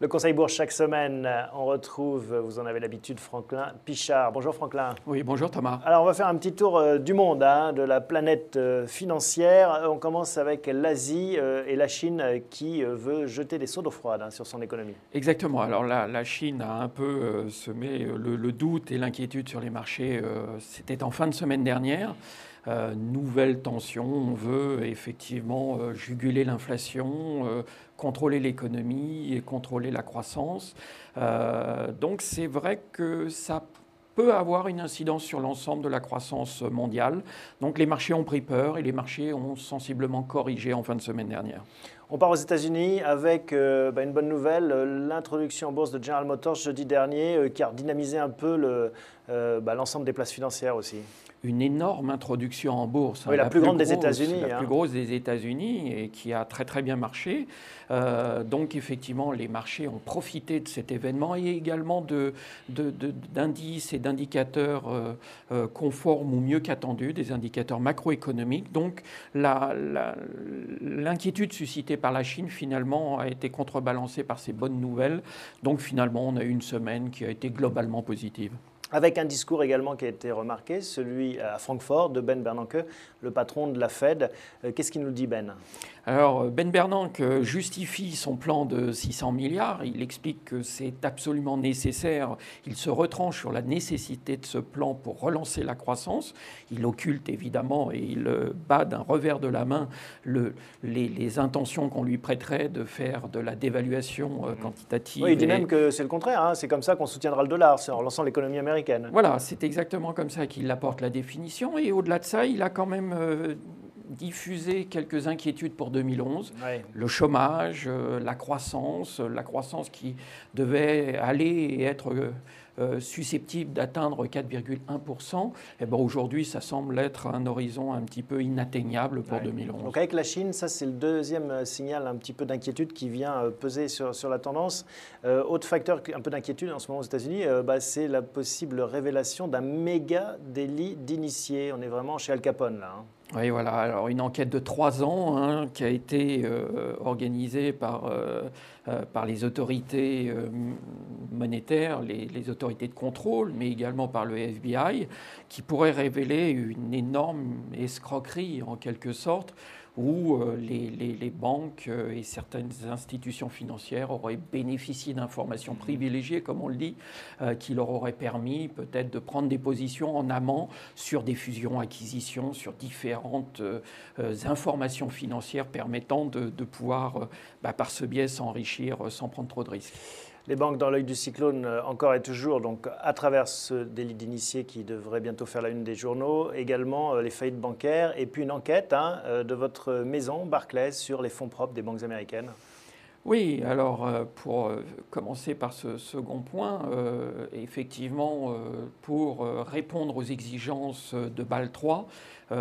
Le Conseil Bourse chaque semaine, on retrouve, vous en avez l'habitude, Franklin Pichard. Bonjour Franklin. Oui, bonjour Thomas. Alors on va faire un petit tour du monde, de la planète financière. On commence avec l'Asie et la Chine qui veut jeter des seaux d'eau froide sur son économie. Exactement. Alors la Chine a un peu semé le doute et l'inquiétude sur les marchés. C'était en fin de semaine dernière. Nouvelle tension, on veut effectivement juguler l'inflation, contrôler l'économie et contrôler la croissance. Donc c'est vrai que ça peut avoir une incidence sur l'ensemble de la croissance mondiale. Donc les marchés ont pris peur et les marchés ont sensiblement corrigé en fin de semaine dernière. On part aux États-Unis avec une bonne nouvelle, l'introduction en bourse de General Motors jeudi dernier qui a dynamisé un peu l'ensemble des places financières aussi. Une énorme introduction en bourse. Oui, la plus grande des États-Unis. La plus grosse des États-Unis et qui a très très bien marché. Donc effectivement, les marchés ont profité de cet événement et également d'indices et d'indicateurs conformes ou mieux qu'attendus, des indicateurs macroéconomiques. Donc l'inquiétude suscitée par la Chine finalement a été contrebalancée par ces bonnes nouvelles. Donc finalement, on a eu une semaine qui a été globalement positive. Avec un discours également qui a été remarqué, celui à Francfort de Ben Bernanke, le patron de la Fed. Qu'est-ce qu'il nous dit Ben ? Alors Ben Bernanke justifie son plan de 600 milliards. Il explique que c'est absolument nécessaire. Il se retranche sur la nécessité de ce plan pour relancer la croissance. Il occulte évidemment et il bat d'un revers de la main les intentions qu'on lui prêterait de faire de la dévaluation quantitative. Oui, il dit même que c'est le contraire. C'est comme ça qu'on soutiendra le dollar, c'est en relançant l'économie américaine. Voilà, c'est exactement comme ça qu'il apporte la définition. Et au-delà de ça, il a quand même diffusé quelques inquiétudes pour 2011. Oui. Le chômage, la croissance qui devait aller et être susceptible d'atteindre 4,1%. Et ben aujourd'hui, ça semble être un horizon un petit peu inatteignable pour 2011. Donc avec la Chine, ça c'est le deuxième signal un petit peu d'inquiétude qui vient peser sur la tendance. Autre facteur un peu d'inquiétude en ce moment aux États-Unis, c'est la possible révélation d'un méga délit d'initié. On est vraiment chez Al Capone là. Oui, voilà. Alors, une enquête de 3 ans qui a été organisée par les autorités monétaires, les autorités de contrôle, mais également par le FBI, qui pourrait révéler une énorme escroquerie, en quelque sorte, où les banques et certaines institutions financières auraient bénéficié d'informations privilégiées, comme on le dit, qui leur auraient permis peut-être de prendre des positions en amont sur des fusions-acquisitions, sur différentes informations financières permettant de pouvoir, par ce biais, s'enrichir sans prendre trop de risques. Les banques dans l'œil du cyclone encore et toujours, donc à travers ce délit d'initié qui devrait bientôt faire la une des journaux, également les faillites bancaires et puis une enquête de votre maison Barclays sur les fonds propres des banques américaines. Oui, alors pour commencer par ce second point, effectivement, pour répondre aux exigences de Bâle III,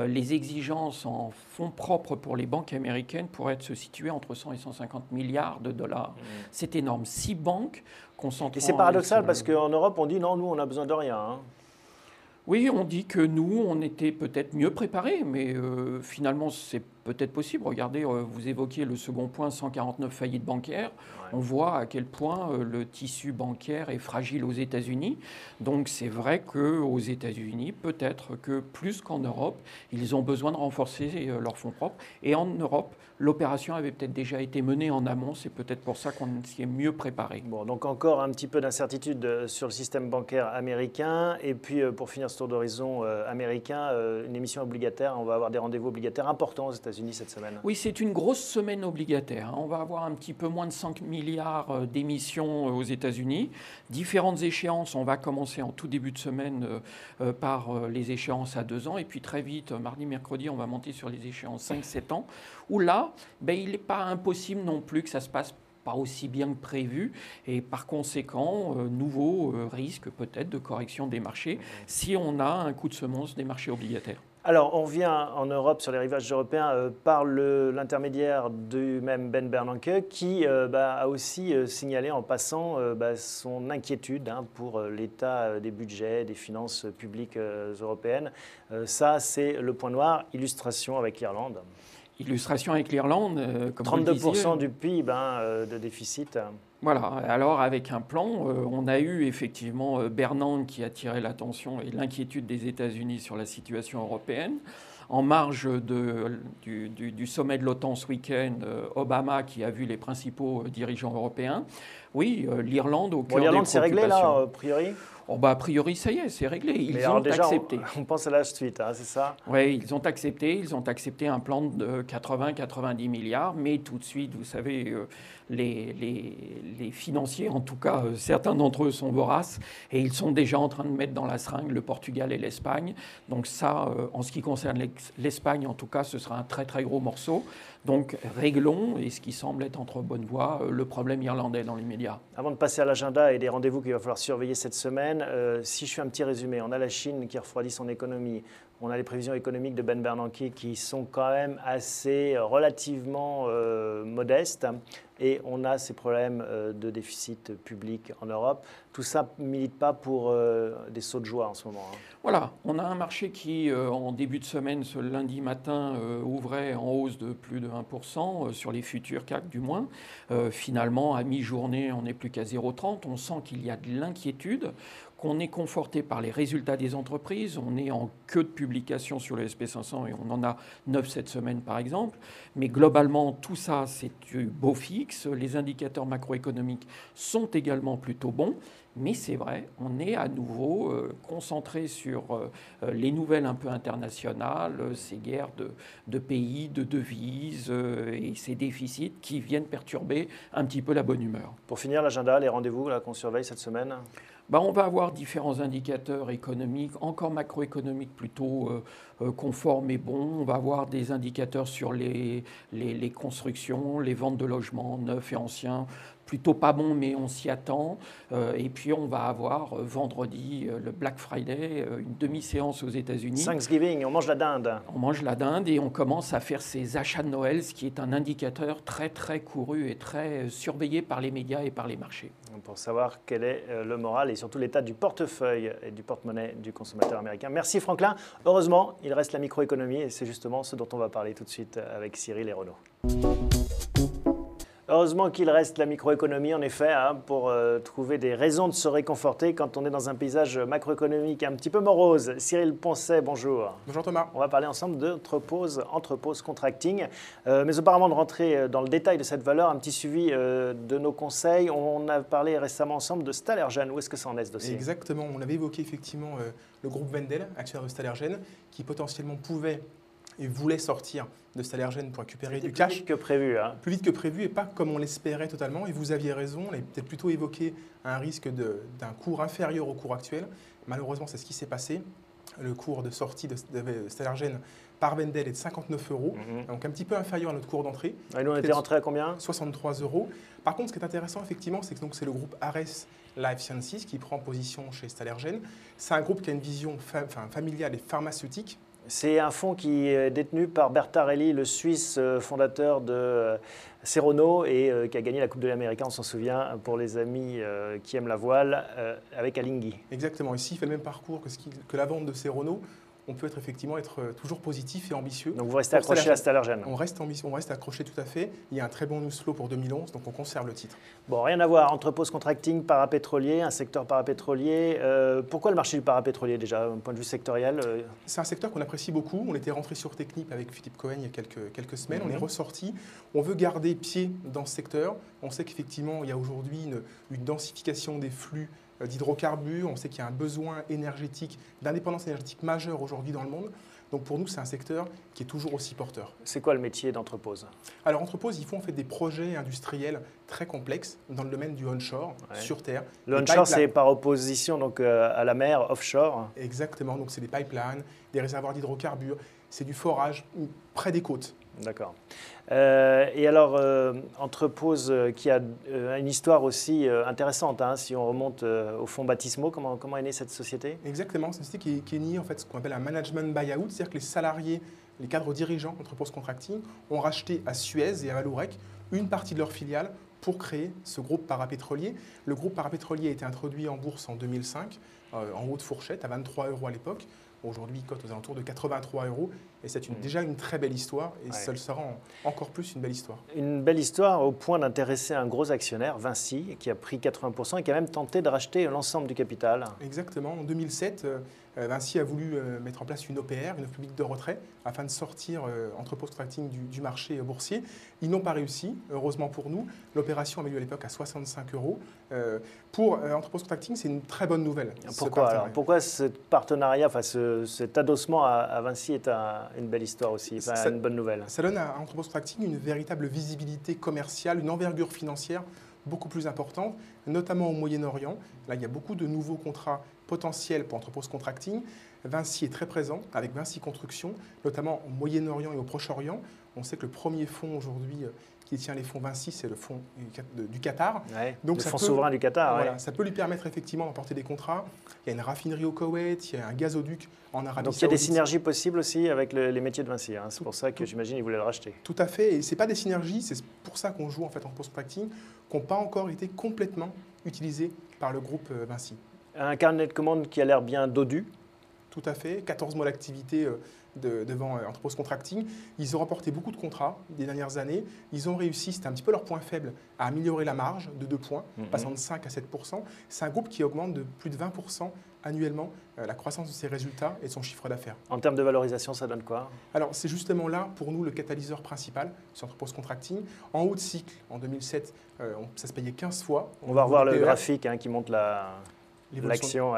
les exigences en fonds propres pour les banques américaines pourraient se situer entre 100 et 150 milliards de dollars. C'est énorme. 6 banques concentrant... Et c'est paradoxal parce qu'en Europe, on dit non, nous, on n'a besoin de rien. Oui, on dit que nous, on était peut-être mieux préparés, mais finalement, c'est peut-être possible. Regardez, vous évoquiez le second point, 149 faillites bancaires. Ouais. On voit à quel point le tissu bancaire est fragile aux États-Unis. Donc c'est vrai qu'aux États-Unis, peut-être que plus qu'en Europe, ils ont besoin de renforcer leurs fonds propres. Et en Europe, l'opération avait peut-être déjà été menée en amont. C'est peut-être pour ça qu'on s'y est mieux préparé. Bon, donc encore un petit peu d'incertitude sur le système bancaire américain. Et puis pour finir ce tour d'horizon américain, une émission obligataire. On va avoir des rendez-vous obligataires importants aux États-Unis cette semaine. Oui, c'est une grosse semaine obligataire. On va avoir un petit peu moins de 5 milliards d'émissions aux États-Unis. Différentes échéances. On va commencer en tout début de semaine par les échéances à 2 ans. Et puis très vite, mardi, mercredi, on va monter sur les échéances 5-7 ans. Où là, il n'est pas impossible non plus que ça se passe pas aussi bien que prévu et par conséquent, nouveau risque peut-être de correction des marchés si on a un coup de semonce des marchés obligataires. Alors, on vient en Europe sur les rivages européens par l'intermédiaire du même Ben Bernanke qui a aussi signalé en passant son inquiétude pour l'état des budgets, des finances publiques européennes. Ça, c'est le point noir, illustration avec l'Irlande. Illustration avec l'Irlande, comme vous le disiez. 32% du PIB de déficit. Voilà, alors avec un plan, on a eu effectivement Bernanke qui a attiré l'attention et l'inquiétude des États-Unis sur la situation européenne. En marge du sommet de l'OTAN ce week-end, Obama qui a vu les principaux dirigeants européens. Oui, l'Irlande au cœur des préoccupations. L'Irlande, c'est réglé là, a priori? A priori, ça y est, c'est réglé. Ils ont accepté. On pense à la suite, c'est ça? Oui, ils ont accepté un plan de 80-90 milliards, mais tout de suite, vous savez, les financiers, en tout cas, certains d'entre eux sont voraces, et ils sont déjà en train de mettre dans la seringue le Portugal et l'Espagne. Donc ça, en ce qui concerne l'Espagne, en tout cas, ce sera un très très gros morceau. Donc réglons, et ce qui semble être entre bonne voie, le problème irlandais dans l'immédiat. Avant de passer à l'agenda et des rendez-vous qu'il va falloir surveiller cette semaine, si je fais un petit résumé, on a la Chine qui refroidit son économie, on a les prévisions économiques de Ben Bernanke qui sont quand même assez relativement modestes, et on a ces problèmes de déficit public en Europe. Tout ça ne milite pas pour des sauts de joie en ce moment. Voilà, on a un marché qui, en début de semaine, ce lundi matin, ouvrait en hausse de plus de 1%, sur les futurs CAC du moins. Finalement, à mi-journée, on n'est plus qu'à 0,30. On sent qu'il y a de l'inquiétude, qu'on est conforté par les résultats des entreprises. On est en queue de publication sur le SP500 et on en a 9 cette semaine par exemple. Mais globalement, tout ça, c'est du beau fixe. Les indicateurs macroéconomiques sont également plutôt bons. Mais c'est vrai, on est à nouveau concentré sur les nouvelles un peu internationales, ces guerres de pays, de devises et ces déficits qui viennent perturber un petit peu la bonne humeur. Pour finir, l'agenda, les rendez-vous qu'on surveille cette semaine? On va avoir différents indicateurs économiques, encore macroéconomiques plutôt conformes et bons. On va avoir des indicateurs sur les constructions, les ventes de logements neufs et anciens, plutôt pas bons, mais on s'y attend. Et puis on va avoir vendredi le Black Friday, une demi-séance aux États-Unis. Thanksgiving, on mange la dinde. On mange la dinde et on commence à faire ces achats de Noël, ce qui est un indicateur très très couru et très surveillé par les médias et par les marchés. Pour savoir quel est le moral et surtout l'état du portefeuille et du porte-monnaie du consommateur américain. Merci Franklin. Heureusement, il reste la microéconomie et c'est justement ce dont on va parler tout de suite avec Cyril et Renaud. Heureusement qu'il reste la microéconomie, en effet, pour trouver des raisons de se réconforter quand on est dans un paysage macroéconomique un petit peu morose. Cyril Poncet, bonjour. Bonjour Thomas. On va parler ensemble d'entrepose contracting. Mais auparavant de rentrer dans le détail de cette valeur, un petit suivi de nos conseils. On a parlé récemment ensemble de Stalergen. Où est-ce que ça en est ce dossier? Exactement, on avait évoqué effectivement le groupe Wendel, actionnaire de Stalergen, qui potentiellement pouvait et voulait sortir de Stalergen pour récupérer du cash. Plus vite que prévu. Plus vite que prévu et pas comme on l'espérait totalement. Et vous aviez raison, on avait peut-être plutôt évoqué un risque d'un cours inférieur au cours actuel. Malheureusement, c'est ce qui s'est passé. Le cours de sortie de Stalergen par Wendel est de 59 €, donc un petit peu inférieur à notre cours d'entrée. Et nous, on était rentré à combien? 63 €. Par contre, ce qui est intéressant, effectivement, c'est que c'est le groupe Ares Life Sciences qui prend position chez Stalergen. C'est un groupe qui a une vision familiale et pharmaceutique. C'est un fonds qui est détenu par Bertarelli, le Suisse fondateur de Serono et qui a gagné la Coupe de l'Amérique, on s'en souvient, pour les amis qui aiment la voile, avec Alinghi. Exactement. Ici, il fait le même parcours que la vente de Serono. On peut effectivement être toujours positif et ambitieux. Donc vous restez accroché à Stalergen? On reste accroché tout à fait. Il y a un très bon news flow pour 2011, donc on conserve le titre. Bon, rien à voir. Entrepose contracting, parapétrolier, un secteur parapétrolier. Pourquoi le marché du parapétrolier déjà, d'un point de vue sectoriel? C'est un secteur qu'on apprécie beaucoup. On était rentré sur Technip avec Philippe Cohen il y a quelques semaines. On est ressorti. On veut garder pied dans ce secteur. On sait qu'effectivement, il y a aujourd'hui une densification des flux d'hydrocarbures. On sait qu'il y a un besoin énergétique, d'indépendance énergétique majeure aujourd'hui dans le monde. Donc pour nous, c'est un secteur qui est toujours aussi porteur. C'est quoi le métier d'Entrepose? Alors Entrepose, ils font en fait des projets industriels très complexes dans le domaine du onshore, sur terre. Le onshore, c'est par opposition donc, à la mer, offshore. Exactement, donc c'est des pipelines, des réservoirs d'hydrocarbures, c'est du forage près des côtes. D'accord. Et alors, Entrepose qui a une histoire aussi intéressante, si on remonte au fonds baptismaux, comment est née cette société? Exactement, c'est une société qui est née en fait ce qu'on appelle un management buyout, c'est-à-dire que les salariés, les cadres dirigeants d'Entrepose Contracting ont racheté à Suez et à Vallourec une partie de leur filiale pour créer ce groupe parapétrolier. Le groupe parapétrolier a été introduit en bourse en 2005, en haute fourchette, à 23 € à l'époque. Aujourd'hui, il cote aux alentours de 83 €. Et c'est déjà une très belle histoire. Et ça le sera encore plus une belle histoire. Une belle histoire au point d'intéresser un gros actionnaire, Vinci, qui a pris 80% et qui a même tenté de racheter l'ensemble du capital. Exactement. En 2007, Vinci a voulu mettre en place une OPR, une offre publique de retrait, afin de sortir Entrepose Contracting du marché boursier. Ils n'ont pas réussi, heureusement pour nous. L'opération avait lieu à l'époque à 65 €. Pour Entrepose Contracting, c'est une très bonne nouvelle. Pourquoi alors? Pourquoi ce partenariat, enfin cet adossement à Vinci est une belle histoire aussi, une bonne nouvelle? Ça donne à Entrepose Contracting une véritable visibilité commerciale, une envergure financière beaucoup plus importante, notamment au Moyen-Orient. Là, il y a beaucoup de nouveaux contrats potentiels pour Entrepose Contracting. Vinci est très présent avec Vinci Construction, notamment au Moyen-Orient et au Proche-Orient. On sait que le premier fonds aujourd'hui qui détient les fonds Vinci, c'est le fonds du Qatar. Ouais, donc le fonds souverain du Qatar. Voilà, ça peut lui permettre effectivement d'emporter des contrats. Il y a une raffinerie au Koweït, il y a un gazoduc en Arabie Saoudite. Donc il y a des synergies possibles aussi avec les métiers de Vinci. C'est pour ça que j'imagine qu'ils voulaient le racheter. Tout à fait. Et ce n'est pas des synergies, c'est pour ça qu'on joue en fait en post-contracting, qui n'ont pas encore été complètement utilisés par le groupe Vinci. Un carnet de commandes qui a l'air bien dodu. Tout à fait. 14 mois d'activité devant Entrepose Contracting. Ils ont remporté beaucoup de contrats des dernières années. Ils ont réussi, c'était un petit peu leur point faible, à améliorer la marge de 2 points, passant de 5 à 7%. C'est un groupe qui augmente de plus de 20% annuellement la croissance de ses résultats et de son chiffre d'affaires. En termes de valorisation, ça donne quoi? Alors, c'est justement là, pour nous, le catalyseur principal sur Entrepose Contracting. En haut de cycle, en 2007, ça se payait 15 fois. On va revoir le graphique qui montre l'action.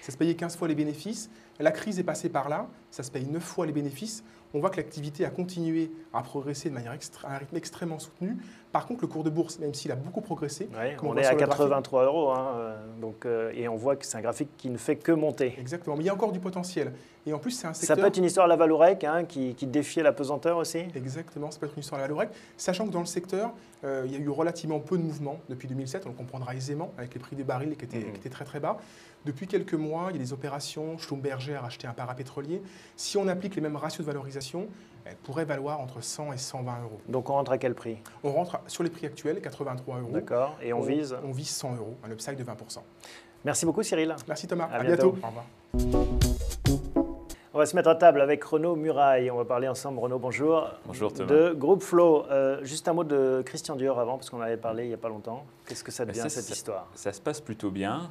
Ça se payait 15 fois les bénéfices. La crise est passée par là, ça se paye 9 fois les bénéfices. On voit que l'activité a continué à progresser de manière à un rythme extrêmement soutenu. Par contre, le cours de bourse, même s'il a beaucoup progressé… on est à 83 €, et on voit que c'est un graphique qui ne fait que monter. Exactement, mais il y a encore du potentiel. Et en plus, c'est un secteur… Ça peut être une histoire à la Vallourec qui défiait la pesanteur aussi? Exactement, ça peut être une histoire à la Vallourec. Sachant que dans le secteur, il y a eu relativement peu de mouvements depuis 2007, on le comprendra aisément, avec les prix des barils qui étaient très très bas. Depuis quelques mois, il y a des opérations. Schlumberger a acheté un parapétrolier. Si on applique les mêmes ratios de valorisation, elle pourrait valoir entre 100 et 120 €. Donc on rentre à quel prix? On rentre sur les prix actuels, 83 €. D'accord. Et on vise? On vise 100 €, un upside de 20%. Merci beaucoup Cyril. Merci Thomas. À bientôt. Au revoir. On va se mettre à table avec Renaud Muraille. On va parler ensemble. Renaud, bonjour. Bonjour Thomas. De Groupe Flow. Juste un mot de Christian Dior avant, parce qu'on en avait parlé il n'y a pas longtemps. Qu'est-ce que ça devient cette histoire? Ça se passe plutôt bien.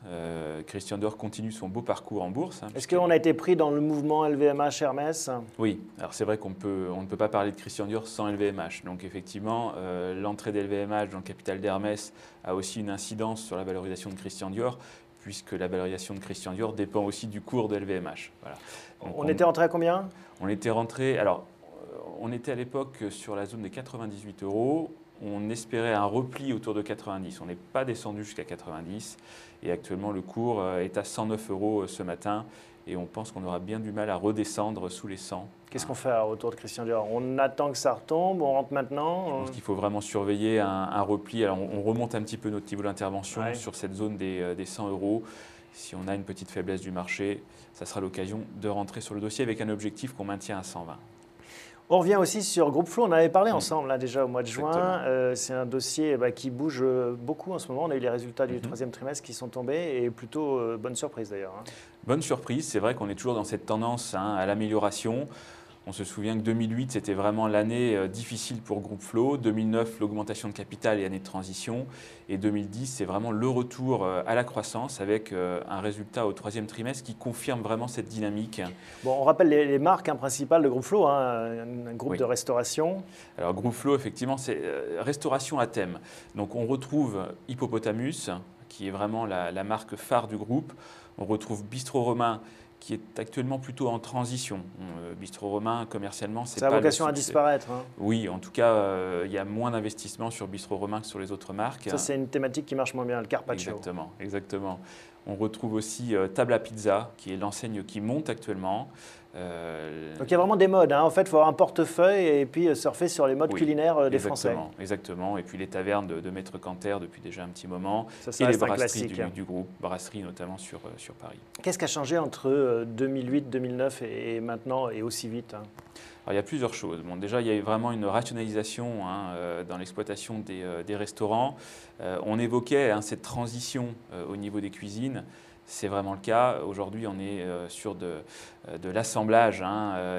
Christian Dior continue son beau parcours en bourse. Est-ce qu'on a été pris dans le mouvement LVMH Hermès? Oui. Alors c'est vrai on ne peut pas parler de Christian Dior sans LVMH. Donc effectivement, l'entrée d'LVMH dans le capital d'Hermès a aussi une incidence sur la valorisation de Christian Dior, puisque la valorisation de Christian Dior dépend aussi du cours de LVMH. Voilà. Donc on était rentré à combien? On était rentré, alors on était à l'époque sur la zone des 98 €. On espérait un repli autour de 90. On n'est pas descendu jusqu'à 90. Et actuellement, le cours est à 109 € ce matin. Et on pense qu'on aura bien du mal à redescendre sous les 100. Qu'est-ce qu'on fait autour de Christian Dior? On attend que ça retombe, on rentre maintenant? Je pense qu'il faut vraiment surveiller un repli. Alors on remonte un petit peu notre niveau d'intervention sur cette zone des 100 €. Si on a une petite faiblesse du marché, ça sera l'occasion de rentrer sur le dossier avec un objectif qu'on maintient à 120. On revient aussi sur Groupe Flow, on en avait parlé ensemble là, déjà au mois de juin. C'est un dossier qui bouge beaucoup en ce moment. On a eu les résultats du troisième trimestre qui sont tombés et plutôt bonne surprise d'ailleurs. Bonne surprise, c'est vrai qu'on est toujours dans cette tendance à l'amélioration. On se souvient que 2008, c'était vraiment l'année difficile pour Groupe Flow. 2009, l'augmentation de capital et année de transition. Et 2010, c'est vraiment le retour à la croissance avec un résultat au troisième trimestre qui confirme vraiment cette dynamique. Bon, on rappelle les marques principales de Groupe Flow, un groupe de restauration. Alors Groupe Flow, effectivement, c'est restauration à thème. Donc on retrouve Hippopotamus, qui est vraiment la marque phare du groupe. On retrouve Bistro Romain, qui est actuellement plutôt en transition. Bistro Romain, commercialement, c'est pas ça a vocation à disparaître. Oui, en tout cas, il y a moins d'investissement sur Bistro Romain que sur les autres marques. Ça, c'est une thématique qui marche moins bien, le carpaccio. Exactement. On retrouve aussi Table à Pizza, qui est l'enseigne qui monte actuellement. Donc il y a vraiment des modes. En fait, il faut avoir un portefeuille et puis surfer sur les modes culinaires des Français. Exactement. Et puis les tavernes de Maître Canter depuis déjà un petit moment. Ça et les reste un brasseries classique. du groupe, brasseries notamment sur Paris. Qu'est-ce qui a changé entre 2008, 2009 et maintenant et aussi vite? Alors, il y a plusieurs choses. Bon, déjà, il y a vraiment une rationalisation dans l'exploitation des restaurants. On évoquait cette transition au niveau des cuisines. c'est vraiment le cas. Aujourd'hui, on est sur de l'assemblage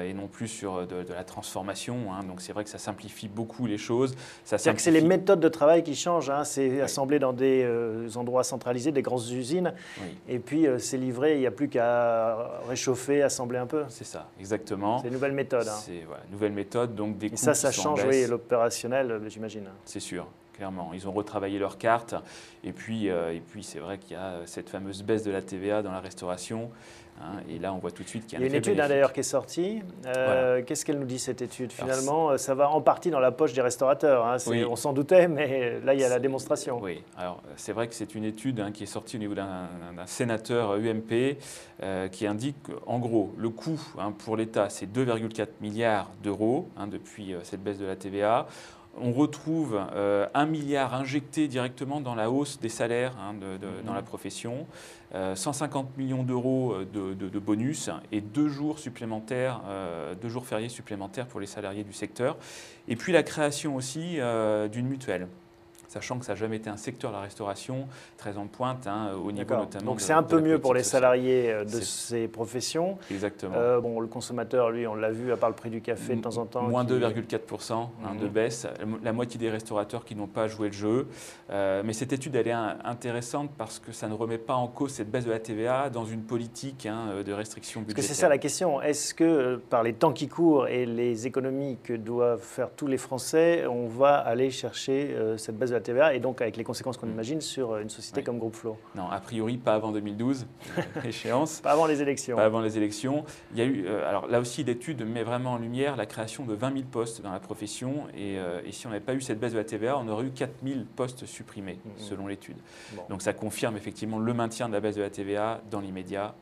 et non plus sur de la transformation. Donc c'est vrai que ça simplifie beaucoup les choses. C'est-à-dire que c'est les méthodes de travail qui changent. C'est assemblé dans des endroits centralisés, des grosses usines. Oui. Et puis c'est livré, il n'y a plus qu'à réchauffer, assembler un peu. C'est ça, exactement. C'est une nouvelle méthode. C'est voilà, nouvelle méthode, donc des coûts ça qui sont en change baisse. l'opérationnel, j'imagine. C'est sûr. Clairement, ils ont retravaillé leurs cartes et puis c'est vrai qu'il y a cette fameuse baisse de la TVA dans la restauration et là on voit tout de suite qu'il y a un effet une étude bénéfique. d'ailleurs qui est sortie. Voilà. Qu'est-ce qu'elle nous dit cette étude? Finalement, ça va en partie dans la poche des restaurateurs. Oui. On s'en doutait, mais là il y a la démonstration. Oui, alors c'est vrai que c'est une étude qui est sortie au niveau d'un sénateur UMP qui indique en gros le coût pour l'État c'est 2,4 milliards d'euros depuis cette baisse de la TVA. On retrouve 1 milliard injecté directement dans la hausse des salaires dans la profession, 150 millions d'euros de bonus et 2 jours supplémentaires, 2 jours fériés supplémentaires pour les salariés du secteur. Et puis la création aussi d'une mutuelle. Sachant que ça n'a jamais été un secteur de la restauration très en pointe au niveau notamment. Donc c'est un peu mieux pour les salariés de ces professions. Exactement. Le consommateur, lui, on l'a vu, à part le prix du café de temps en temps. Moins 2,4% de baisse. La moitié des restaurateurs qui n'ont pas joué le jeu. Mais cette étude, elle est intéressante parce que ça ne remet pas en cause cette baisse de la TVA dans une politique de restriction budgétaire. Parce que c'est ça la question. Est-ce que par les temps qui courent et les économies que doivent faire tous les Français, on va aller chercher cette baisse de la TVA et donc avec les conséquences qu'on imagine sur une société comme Groupe Flo? Non, a priori pas avant 2012, échéance. Pas avant les élections. Pas avant les élections. Il y a eu, alors là aussi l'étude met vraiment en lumière la création de 20 000 postes dans la profession et si on n'avait pas eu cette baisse de la TVA, on aurait eu 4 000 postes supprimés selon l'étude. Bon. Donc ça confirme effectivement le maintien de la baisse de la TVA dans l'immédiat.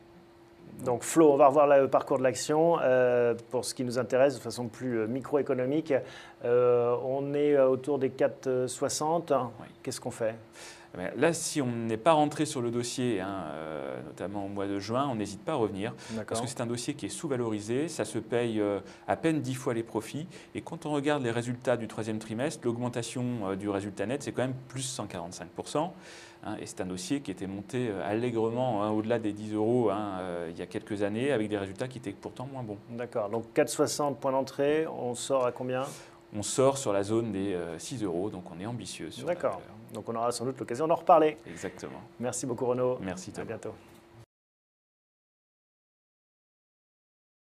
Donc Flo, on va revoir le parcours de l'action. Pour ce qui nous intéresse de façon plus microéconomique, on est autour des 4,60. Oui. Qu'est-ce qu'on fait? Là, si on n'est pas rentré sur le dossier, notamment au mois de juin, on n'hésite pas à revenir. Parce que c'est un dossier qui est sous-valorisé, ça se paye à peine 10 fois les profits. Et quand on regarde les résultats du troisième trimestre, l'augmentation du résultat net, c'est quand même plus 145%. Et c'est un dossier qui était monté allègrement au-delà des 10 euros il y a quelques années, avec des résultats qui étaient pourtant moins bons. D'accord, donc 4,60 points d'entrée, on sort à combien? On sort sur la zone des 6 euros, donc on est ambitieux. D'accord, donc on aura sans doute l'occasion d'en reparler. Exactement. Merci beaucoup Renaud. Merci Thomas. À bientôt.